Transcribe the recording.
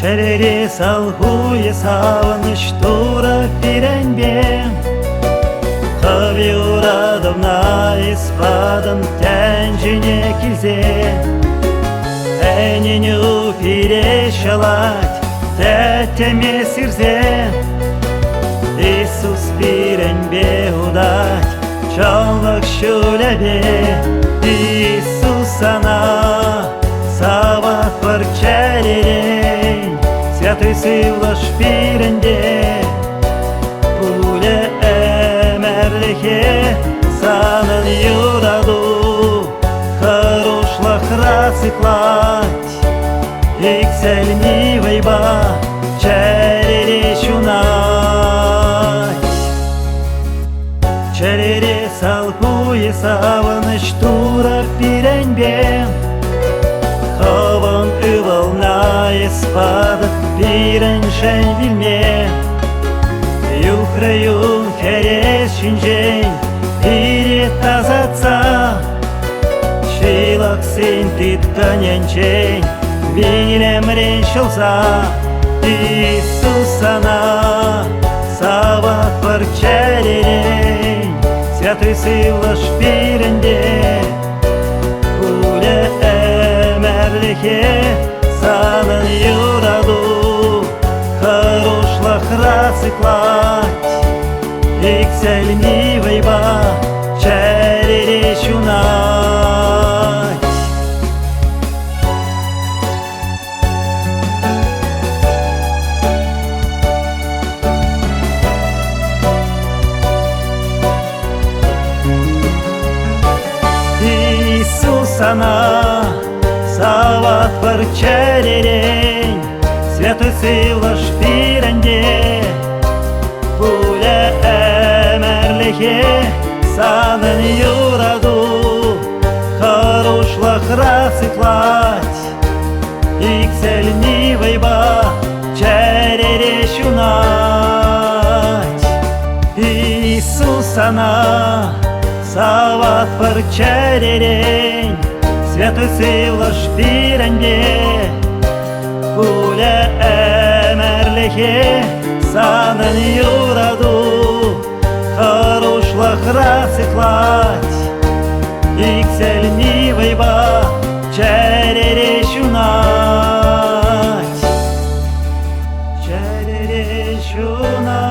Çereri salhuye savыныш тура пиренбе. Хави урадым на испадым тянжине килзе. Әненю пирешалать тәттеме сирзе. Иисус пиренбе удать чаллык шүлебе. Иисус ана сават бар чәререн. Святой сывлаш пиренде. Пуле әмәрліке санын юраду. Хорошлах рациклать. Иксельни вайба чәрере шунать. Чәрере салхуе савыныш тура пиренбе. Хаван ывална испады пиреншен вилме. Юхраюн керес шинжен пире тазатса. Шилак сен титканенчен вилемрен шылса. Иисус ана сават бар чәререн. Святой сывлаш пиренде. Пуле әмәрліке санын юраду. Хорошлах рациклать. Иксельни вайба чәрере шунать. Иисус ана сават бар чәререн. Святой сывлаш пиренде. Пуле әмәрліке санын юраду. Хорошлах рациклать. Иксельни вайба чәрере шунать. Иисус ана сават бар чәререн. Святой сывлаш пиренде. Пуле әмәрліке санын юраду. Хорошлах рациклать. Иксельни вайба чәрере шунать. Чәрере шунать.